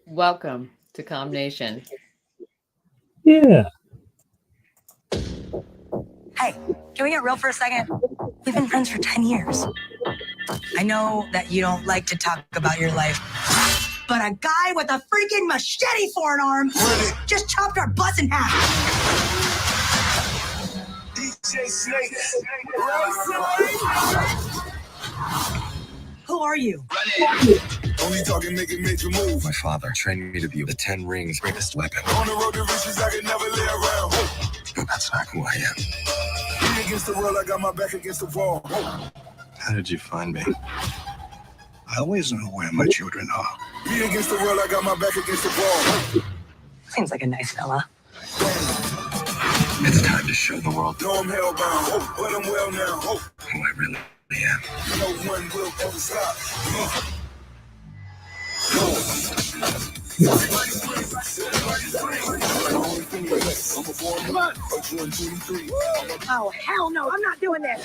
Welcome to Calm Nation. Yeah. Hey, can we get real for a second? We've been friends for 10 years. I know that you don't like to talk about your life, but a guy with a freaking machete for an arm just chopped our butts in half. DJ Snake. Who are you? Only talking, making major moves. My father trained me to be the 10 Rings' greatest weapon. On the road to riches, I can never lay around. But that's not who I am. Me against the world, I got my back against the wall. How did you find me? I always know where my children are. Me against the world, I got my back against the wall. Seems like a nice fella. It's time to show the world. No, I'm hellbound, but I'm well now. Who I really am. No one will ever stop. Oh, hell no, I'm not doing that.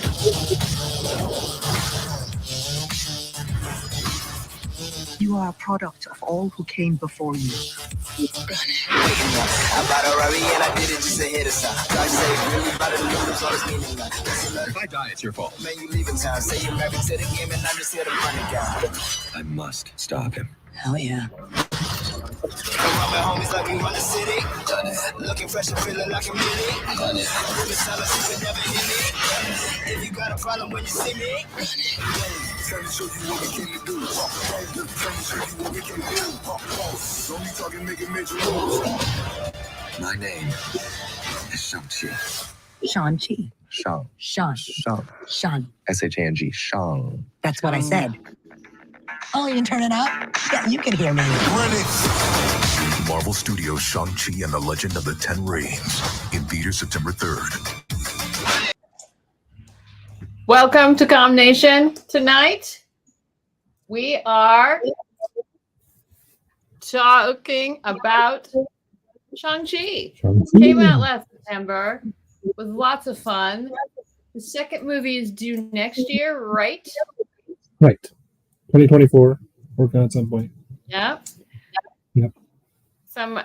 You are a product of all who came before you. I bought a Rari and I did it just to hit a sign. God say, really about to lose all this meaning. If I die, it's your fault. Man, you leaving town. Say you're married to the game and I'm just here to run it down. I must stop him. Hell yeah. Around my homies like we run the city. Done it. Looking fresh and feeling like I'm really. Done it. Moving silence, you can never hear me. If you got a problem when you see me. Run it. Trying to show you what we came to do. Trying to show you what we can do. Only talking, making major moves. My name is Shang-Chi. Shang-Chi. Shang. Shang. Shang. Shang. S-H-A-N-G. Shang. That's what I said. Oh, you can turn it up? Yeah, you can hear me. Marvel Studios' Shang-Chi and the Legend of the Ten Rings in theaters September 3rd. Welcome to Calm Nation. Tonight, we are talking about Shang-Chi. Came out last September. Was lots of fun. The second movie is due next year, right? Right. 2024. Working on some point. Yep. Yep. Some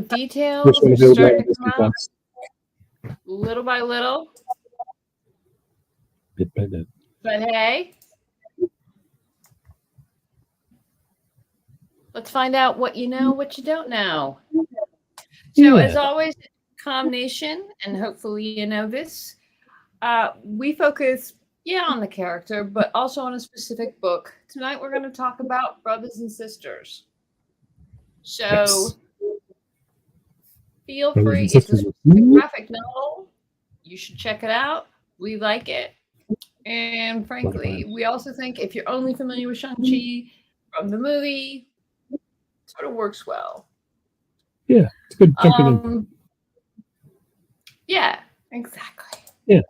details Which one are is available starting on to Disney come out Plus? little by little. Bit by bit. But hey, let's find out what you know, what you don't know. So as always, Calm Nation, and hopefully you know this, we focus, on the character, but also on a specific book. Tonight we're going to talk about Brothers and Sisters. So feel free, it's a specific graphic novel. You should check it out. We like it. And frankly, we also think if you're only familiar with Shang-Chi from the movie, it sort of works well. Yeah, it's good jumping in. Yeah, exactly. Yeah.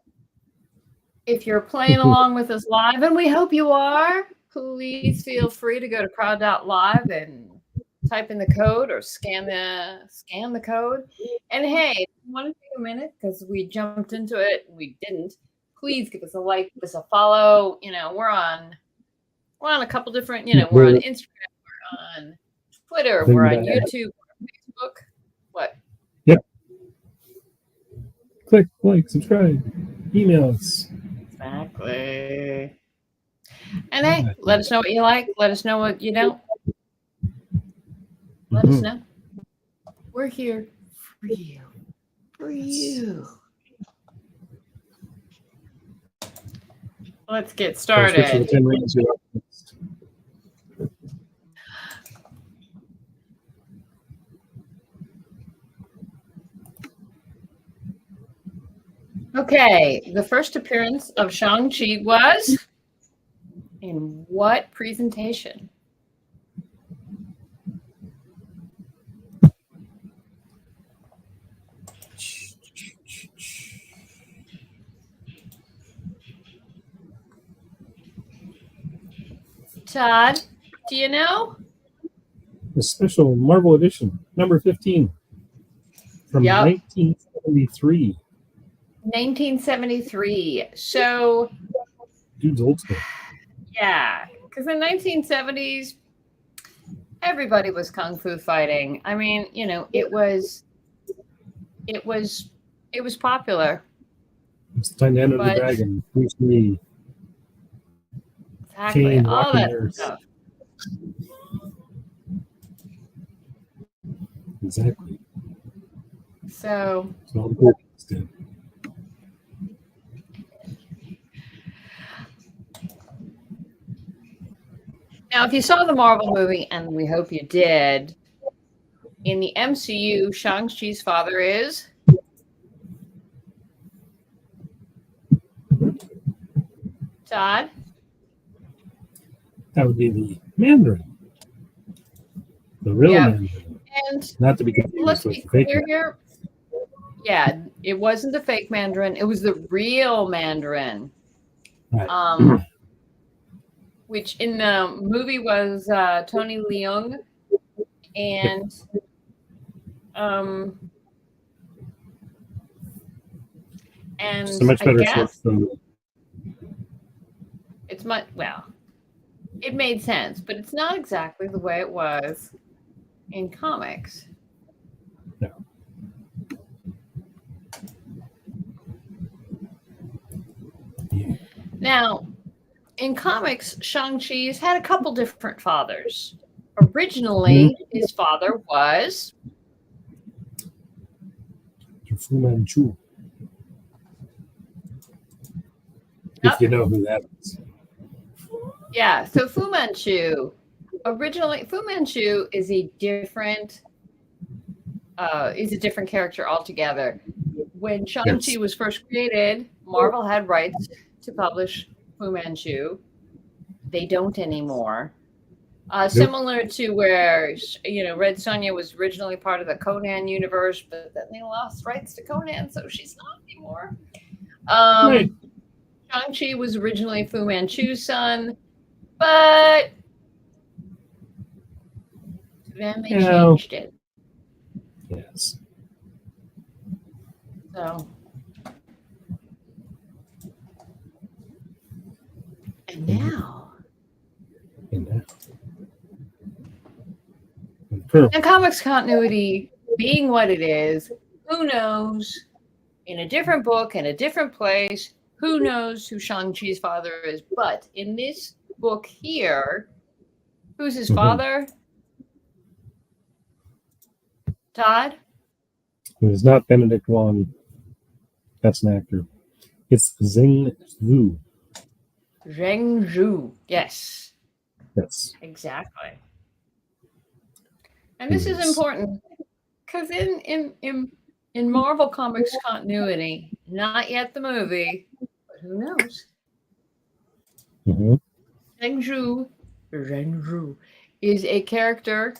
If you're playing along with us live, and we hope you are, please feel free to go to crowd.live and type in the code or scan the code. And hey, if you want to take a minute because we jumped into it and we didn't, please give us a like, give us a follow. We're on a couple different, we're on Instagram, we're on Twitter, we're on YouTube, we're on Facebook. What? Yep. Click, like, subscribe, email us. Exactly. And hey, let us know what you like. Let us know what you don't. Let us know. We're here for you. For you. Let's get started. Okay, the first appearance of Shang-Chi was in what presentation? Todd, do you know? The special Marvel edition, number 15, from 1973. 1973. So, dude's old school. Yeah, Because in 1970s, everybody was kung fu fighting. I mean, you know, it was popular. It's the Enter the But- Dragon, Bruce Lee, Exactly. Kane, All Rocky that Nurse. stuff. Exactly. So So all the cool kids did. now, if you saw the Marvel movie, and we hope you did, in the MCU, Shang-Chi's father is Todd. That would be the Mandarin. The real Yeah. Mandarin. And Not to be confused let's with be the fake clear Mandarin. here. Yeah, it wasn't the fake Mandarin. It was the real Mandarin. Right. Which in the movie was Tony Leung, and It's a much I better guess source than it's much it made sense, but it's not exactly the way it was in comics. No. Yeah. Now, in comics, Shang-Chi's had a couple different fathers. Originally, his father was Fu Manchu. Yep. If you know who that is. Yeah, so Fu Manchu. Originally, Fu Manchu is a different character altogether. When Shang-Chi Yes. was first created, Marvel had rights to publish Fu Manchu. They don't anymore. Similar to where, you know, Red Sonja was originally part of the Conan universe, but then they lost rights to Conan, so she's not anymore. Right. Shang-Chi was originally Fu Manchu's son, but then they changed it. Yes. So, and now, and comics continuity being what it is, who knows? In a different book, in a different place, who knows who Shang-Chi's father is? But in this book here, who's his father? Todd? It's not Benedict Wong. That's an actor. It's Zheng Zhu. Zheng Zhu. Yes. Yes. Exactly. And this is important because in Marvel Comics continuity, not yet the movie, but who knows? Mm-hmm. Zheng Zhu is a character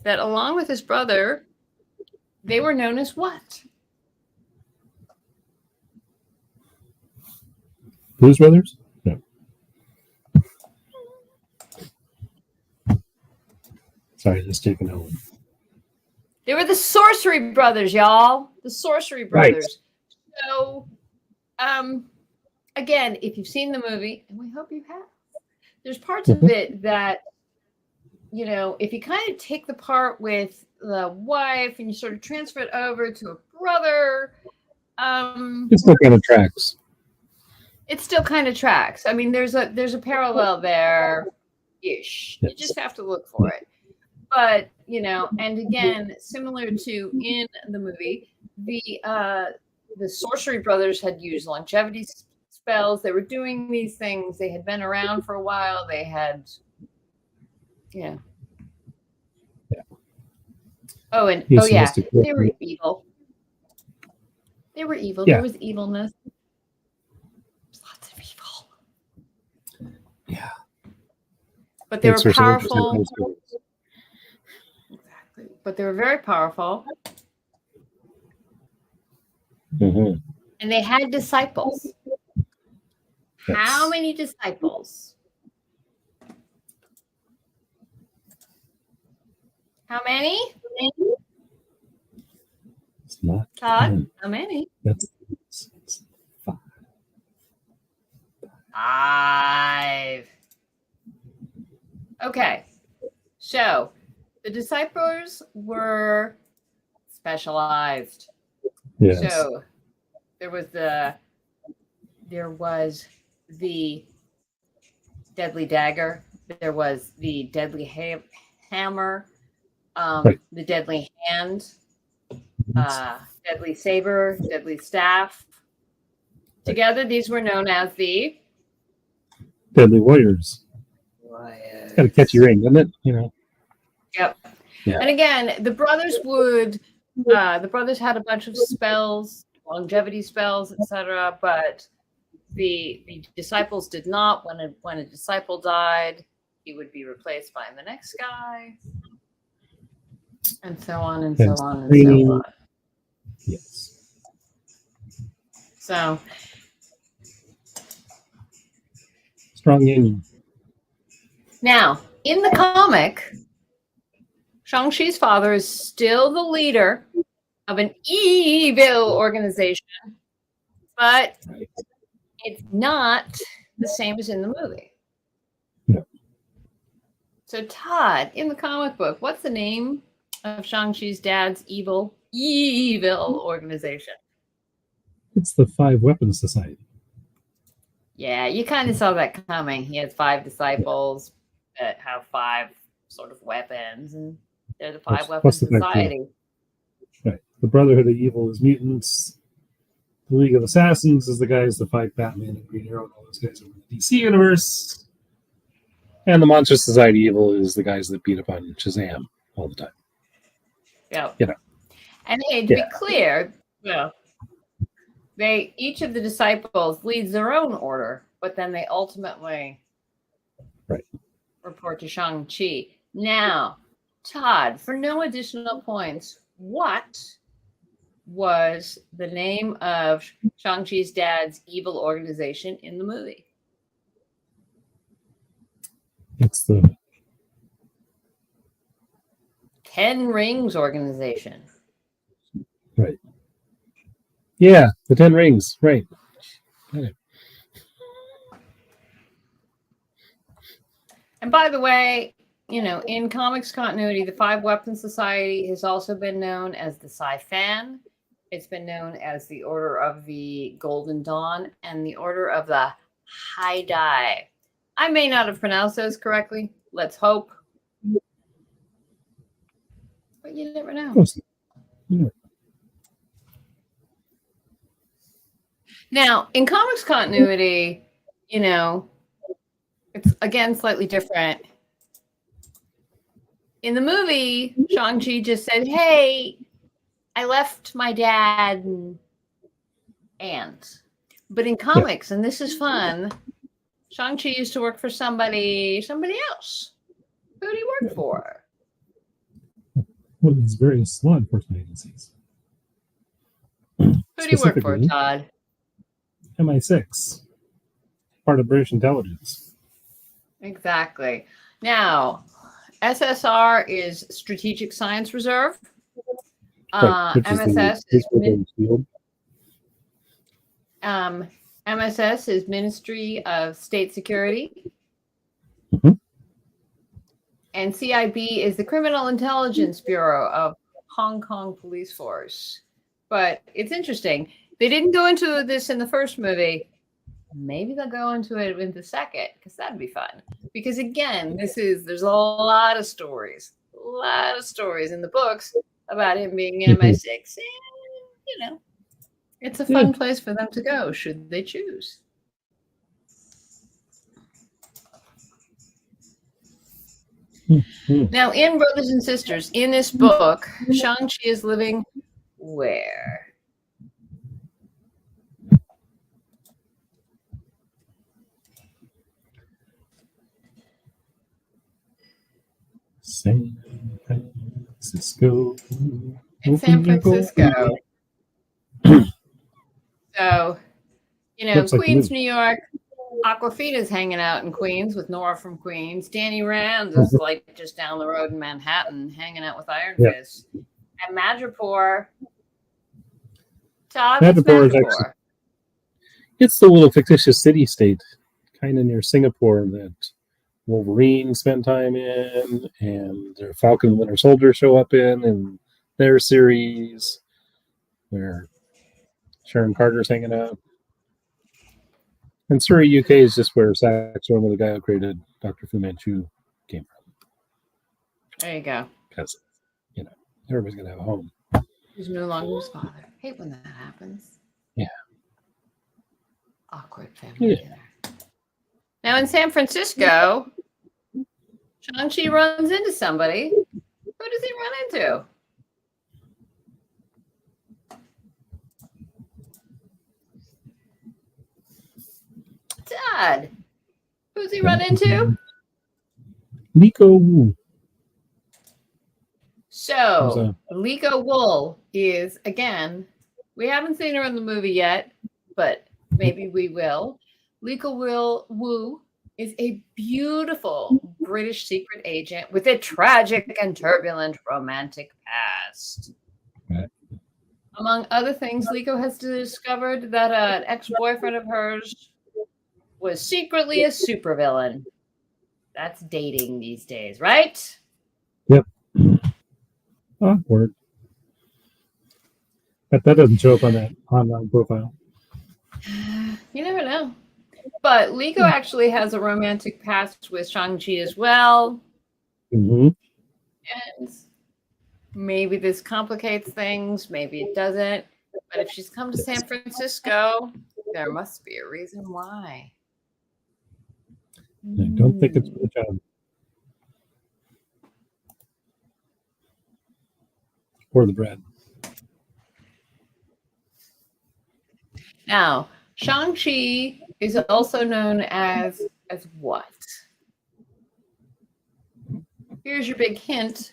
that, along with his brother, they were known as what? Blues Brothers? No. Sorry, just taking over. They were the Sorcery Brothers, y'all. The Sorcery Brothers. Right. So, again, if you've seen the movie, and we hope you have, there's parts of it that, you know, if you kind of take the part with the wife and you sort of transfer it over to a brother, it still kind of tracks. It still kind of tracks. I mean, there's a parallel there, ish. Yes. You just have to look for it. But, you know, and again, similar to in the movie, the Sorcery Brothers had used longevity spells. They were doing these things. They had been around for a while. They had, yeah. Oh, and they were evil. They were evil. Yeah. There was evilness. There's lots of evil. Yeah. But they were powerful. Exactly. But they were very powerful. Mm-hmm. And they had disciples. Yes. How many disciples? How many? It's not Todd, how many? That's 5. 5. Okay, so the disciples were specialized. Yes. So there was the deadly dagger, there was the deadly hammer, Right. the deadly hand, deadly saber, deadly staff. Together, these were known as the Deadly Warriors. Got to catch your ring, doesn't it? You know. Yep. Yeah. And again, the brothers had a bunch of spells, longevity spells, etc. But the disciples did not. When a disciple died, he would be replaced by the next guy, and so on and so on and so on. Yes. So Strong union. now, in the comic, Shang-Chi's father is still the leader of an evil organization, but it's not the same as in the movie. No. So, Todd, in the comic book, what's the name of Shang-Chi's dad's evil organization? It's the 5 Weapons Society. Yeah, you kind of saw that coming. He has 5 disciples that have 5 sort of weapons, and they're the 5 Weapons Society. Right. The Brotherhood of Evil is mutants. The League of Assassins is the guys that fight Batman and Green Arrow and all those guys over in the DC universe. And the Monster Society Evil is the guys that beat up on Shazam all the time. Yeah. You know. And hey, to be clear, each of the disciples leads their own order, but then they ultimately report to Shang-Chi. Now, Todd, for no additional points, what was the name of Shang-Chi's dad's evil organization in the movie? It's the 10 Rings organization. Right. Yeah, the 10 Rings. Right. Okay. And by the way, in comics continuity, the 5 Weapons Society has also been known as the Sci-Fan. It's been known as the Order of the Golden Dawn and the Order of the High Dai. I may not have pronounced those correctly. Let's hope. But you never know. Yeah. Now, in comics continuity, it's again slightly different. In the movie, Shang-Chi just said, "Hey, I left my dad and." But in comics, and this is fun, Shang-Chi used to work for somebody else. Who did he work for? One of these various law enforcement agencies. Who did he work for, Todd? MI6. Part of British intelligence. Exactly. Now, SSR is Strategic Science Reserve. MSS is Ministry of State Security. Mm-hmm. And CIB is the Criminal Intelligence Bureau of Hong Kong Police Force. But it's interesting. They didn't go into this in the first movie. Maybe they'll go into it in the second, because that'd be fun. Because again, there's a lot of stories in the books about him being in MI6. And, it's a fun place for them to go, should they choose. Now, in Brothers and Sisters, in this book, Shang-Chi is living where? San Francisco. In San Francisco. So, Queens, New York. Aquafina's hanging out in Queens with Nora from Queens. Danny Rand is like just down the road in Manhattan, hanging out with Iron Fist. And Madripoor. Todd, what's Madripoor? It's the little fictitious city-state, kind of near Singapore, that Wolverine spend time in, and their Falcon and Winter Soldier show up in their series, where Sharon Carter's hanging out. And Surrey, UK is just where Saxon, the guy who created Dr. Fu Manchu, came from. There you go. Because, everybody's going to have a home. He's no longer his father. Hate when that happens. Yeah. Awkward family dinner. Now in San Francisco, Shang-Chi runs into somebody. Who does he run into? Dad. Who's he run into? Nico Wu. So, Liko Wool is, again, we haven't seen her in the movie yet, but maybe we will. Liko Wu is a beautiful British secret agent with a tragic and turbulent romantic past. Right. Among other things, Liko has discovered that an ex-boyfriend of hers was secretly a supervillain. That's dating these days, right? Yep. Awkward. But that doesn't show up on that online profile. You never know. But Liko actually has a romantic past with Shang-Chi as well. Mm-hmm. And maybe this complicates things. Maybe it doesn't. But if she's come to San Francisco, there must be a reason why. I don't think it's for the job. Or the bread. Now, Shang-Chi is also known as what? Here's your big hint.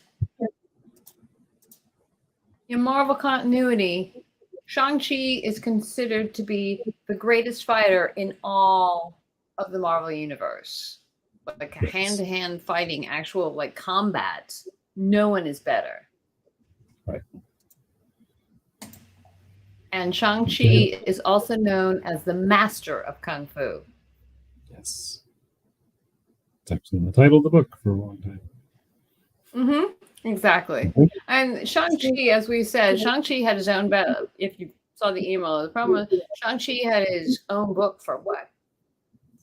In Marvel continuity, Shang-Chi is considered to be the greatest fighter in all of the Marvel universe. Like hand-to-hand fighting, actual like combat. No one is better. Right. And Shang-Chi is also known as the master of Kung Fu. Yes. It's actually in the title of the book for a long time. Mm-hmm. Exactly. And Shang-Chi, as we said, Shang-Chi had his own, if you saw the email, the problem was Shang-Chi had his own book for what?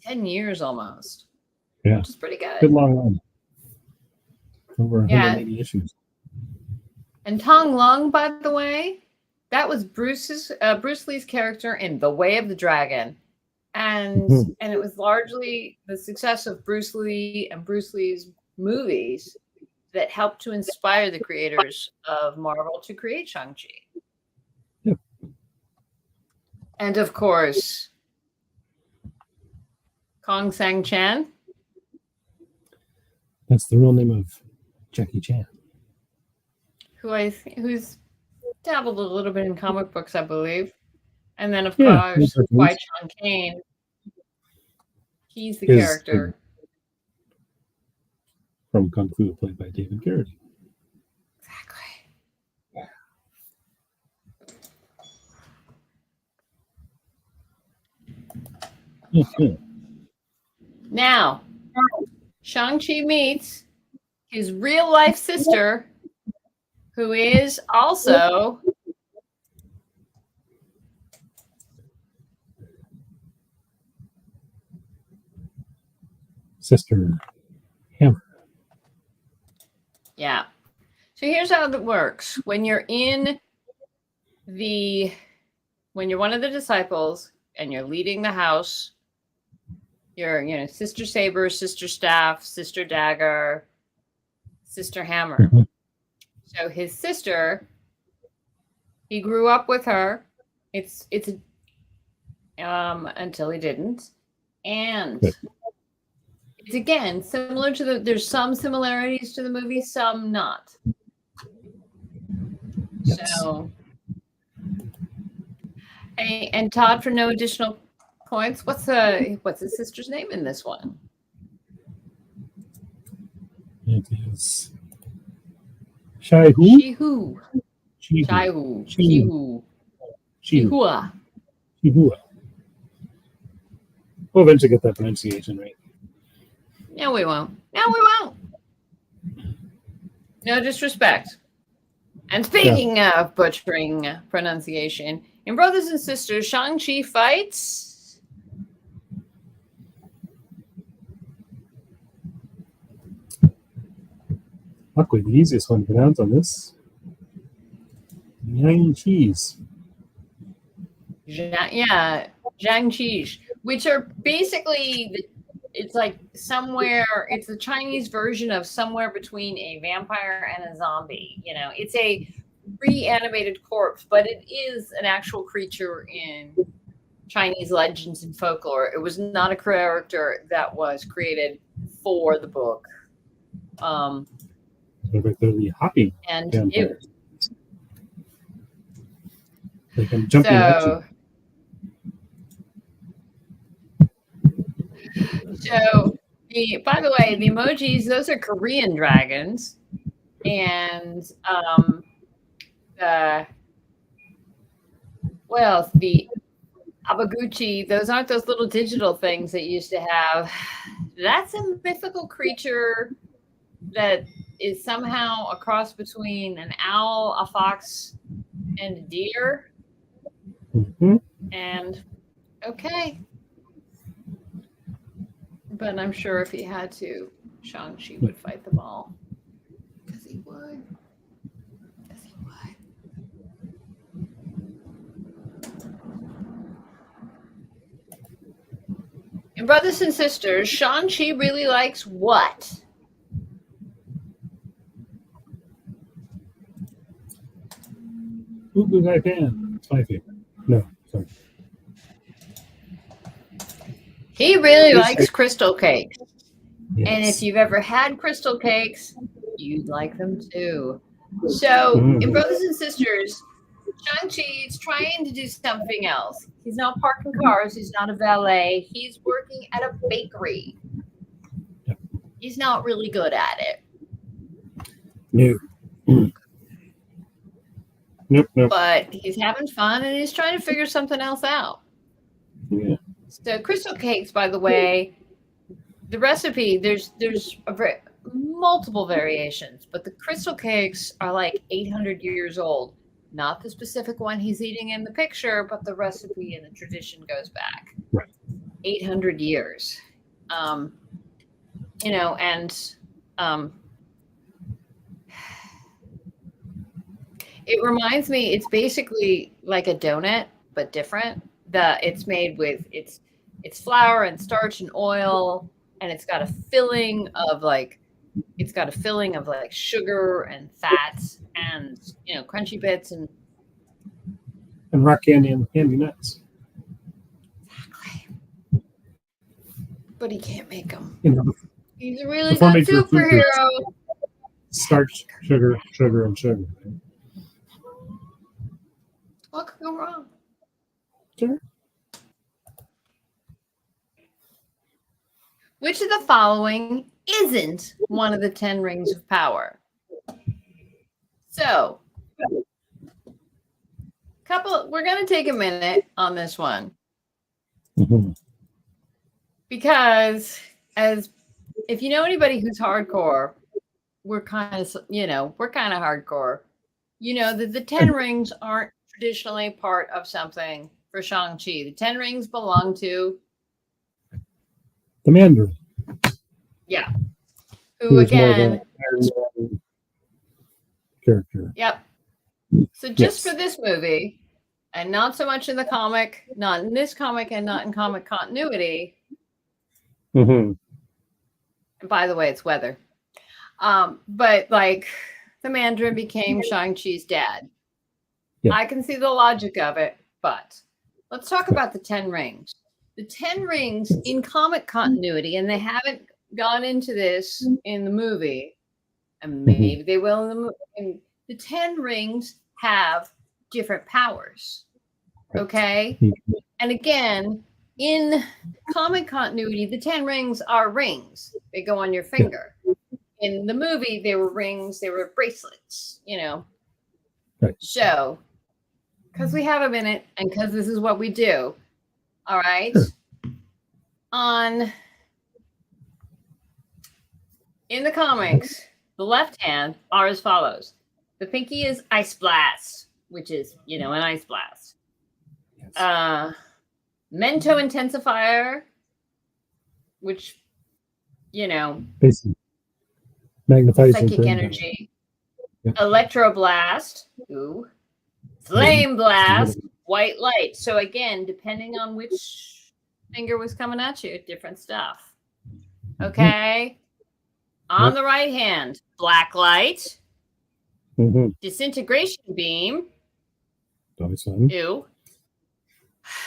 10 years almost. Yeah. Which is pretty good. Good long run. Over 180 issues. And Tong Lung, by the way, that was Bruce Lee's character in The Way of the Dragon. And and it was largely the success of Bruce Lee and Bruce Lee's movies that helped to inspire the creators of Marvel to create Shang-Chi. Yep. And of course, Kong Sang-Chan. That's the real name of Jackie Chan. Who's dabbled a little bit in comic books, I believe. And then, of course, Wai Chang Kane. He's the character. From Kung Fu, played by David Carradine. Exactly. Now, Shang-Chi meets his real-life sister, who is also Sister Hammer. Yeah. So here's how it works. When you're one of the disciples and you're leading the house, you're, Sister Saber, Sister Staff, Sister Dagger, Sister Hammer. Mm-hmm. So his sister, he grew up with her. It's until he didn't. And it's again similar to there's some similarities to the movie, some not. Yes. So and Todd, for no additional points, what's his sister's name in this one? It is Shihua. We'll eventually get that pronunciation right. No, we won't. No, we won't. No disrespect. And speaking of butchering pronunciation, in Brothers and Sisters, Shang-Chi fights. Luckily, the easiest one to pronounce on this. Yang-Chis. Shang-Chi, which are basically, it's like somewhere, it's the Chinese version of somewhere between a vampire and a zombie. You know, it's a reanimated corpse, but it is an actual creature in Chinese legends and folklore. It was not a character that was created for the book. They're the hopping And vampires. They can jump in action. So, by the way, the emojis, those are Korean dragons. And the Abaguchi, those aren't those little digital things that you used to have. That's a mythical creature that is somehow a cross between an owl, a fox, and a deer. Mm-hmm. And okay. But I'm sure if he had to, Shang-Chi would fight them all. Because he would. Because he would. And Brothers and Sisters, Shang-Chi really likes what? Ooh, I can. It's my favorite. No, sorry. He really likes crystal cakes. Yes. And if you've ever had crystal cakes, you'd like them too. So, in Brothers and Sisters, Shang-Chi is trying to do something else. He's not parking cars. He's not a valet. He's working at a bakery. Yep. He's not really good at it. No. Nope. But he's having fun and he's trying to figure something else out. Yeah. So crystal cakes, by the way, the recipe, there's multiple variations, but the crystal cakes are like 800 years old. Not the specific one he's eating in the picture, but the recipe and the tradition goes back 800 years. It reminds me, it's basically like a donut, but different. It's made with it's flour and starch and oil, and it's got a filling of like sugar and fats and crunchy bits and rock candy and candy nuts. Exactly. But he can't make them. He's a really before good superhero. Starch, sugar, and sugar. Right? What could go wrong? Sure. Which of the following isn't one of the 10 rings of power? So, we're going to take a minute on this one. Mm-hmm. Because if you know anybody who's hardcore, we're kind of hardcore. You know that the 10 rings aren't traditionally part of something for Shang-Chi. The 10 rings belong to the Mandarin. Yeah. Who again? Character. Yep. So just for this movie, and not so much in the comic, not in this comic, and not in comic continuity. Mm-hmm. And by the way, it's weather. But like the Mandarin became Shang-Chi's dad. Yeah. I can see the logic of it, but let's talk about the 10 rings. The 10 rings in comic continuity, and they haven't gone into this in the movie, and maybe they will in the movie. The 10 rings have different powers. Okay? And again, in comic continuity, the 10 rings are rings. They go on your finger. In the movie, they were rings, they were bracelets, Right. So, because we have a minute and because this is what we do, all right? Sure. On in the comics, the left hand are as follows. The pinky is Ice Blast, which is, an ice blast. Yes. Mento Intensifier, which, Basically, magnifies psychic your energy. Yeah. Electroblast, ooh. Flame Blast, white light. So again, depending on which finger was coming at you, different stuff. Okay. On the right hand, black light. Disintegration beam. Always fun. Ew.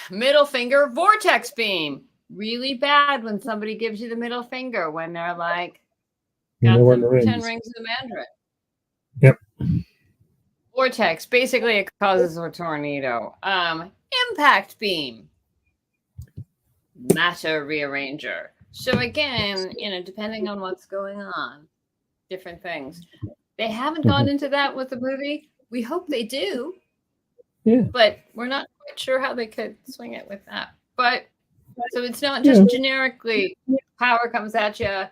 Middle finger, vortex beam. Really bad when somebody gives you the middle finger when they're like, got the 10 rings of the Mandarin. Yep. Vortex, basically it causes a tornado. Impact beam. Matter rearranger. So again, depending on what's going on, different things. They haven't gone into that with the movie. We hope they do. Yeah. But we're not quite sure how they could swing it with that. But so it's not just generically power comes at you.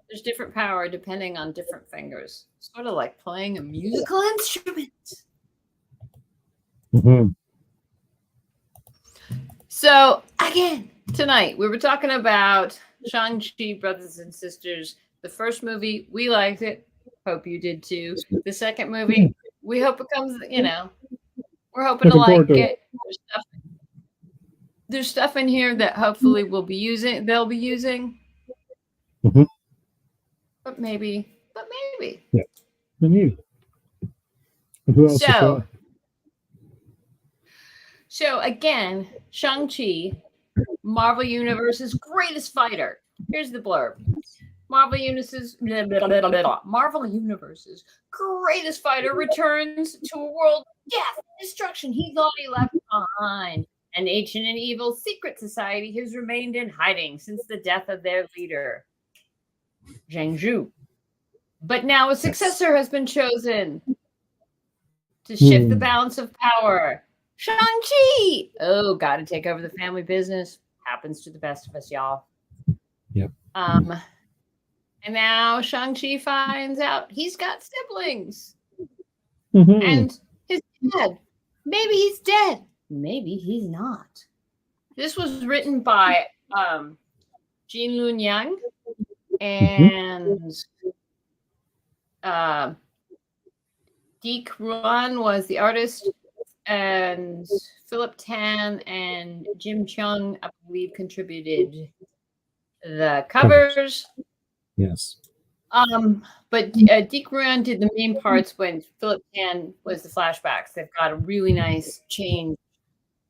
There's different power depending on different fingers. Sort of like playing a musical instrument. So again, tonight we were talking about Shang-Chi, Brothers and Sisters. The first movie, we liked it. Hope you did too. The second movie, we hope it comes, we're hoping to like it. There's stuff in here that hopefully they'll be using. But maybe. Yeah. Maybe. And who else? So again, Shang-Chi, Marvel Universe's greatest fighter. Here's the blurb. Marvel Universe's greatest fighter returns to a world of death and destruction he thought he left behind. An ancient and evil secret society has remained in hiding since the death of their leader, Zhang Zhu. But now a successor has been chosen to shift the balance of power. Shang-Chi! Oh, gotta take over the family business. Happens to the best of us, y'all. Yep. And now Shang-Chi finds out he's got siblings. And his dad, maybe he's dead. Maybe he's not. This was written by Jin Lun Yang and Deke Ruan was the artist, and Philip Tan and Jim Chung, I believe, contributed the covers. Yes. But Deke Ruan did the main parts when Philip Tan was the flashbacks. They've got a really nice change.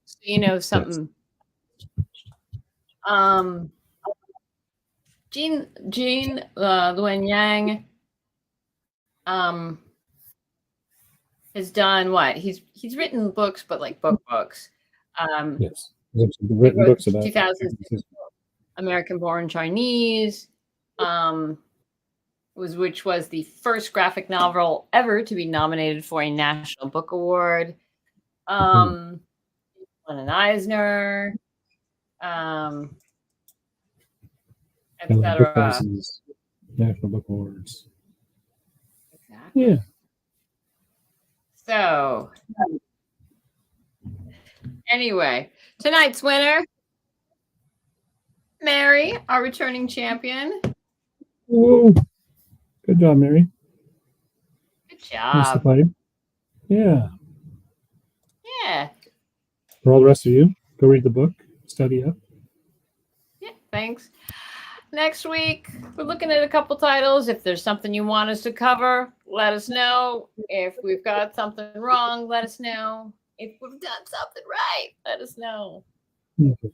So, something. Jean Luen Yang has done what? He's written books, but like books. Yes. Written books about 2000 American Born Chinese, which was the first graphic novel ever to be nominated for a National Book Award. Won an Eisner, etc. National Book Awards. Exactly. Yeah. So, anyway, tonight's winner, Mary, our returning champion. Whoa. Good job, Mary. Good job. Yeah. Yeah. For all the rest of you, go read the book, study up. Yeah, thanks. Next week, we're looking at a couple titles. If there's something you want us to cover, let us know. If we've got something wrong, let us know. If we've done something right, let us know. Okay.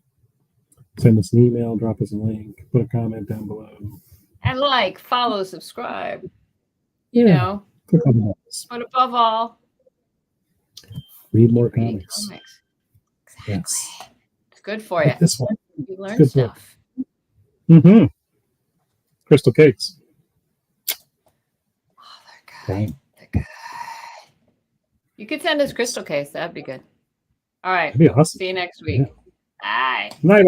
Send us an email, drop us a link, put a comment down below. And follow, subscribe. Click on the buttons. But above all, read more comics. Exactly. Yes. It's good for you. Like this one. You learn stuff. Crystal cakes. Oh, they're good. They're good. You could send us crystal cakes. That'd be good. All right. That'd be awesome. See you next week. Yeah. Bye. Night.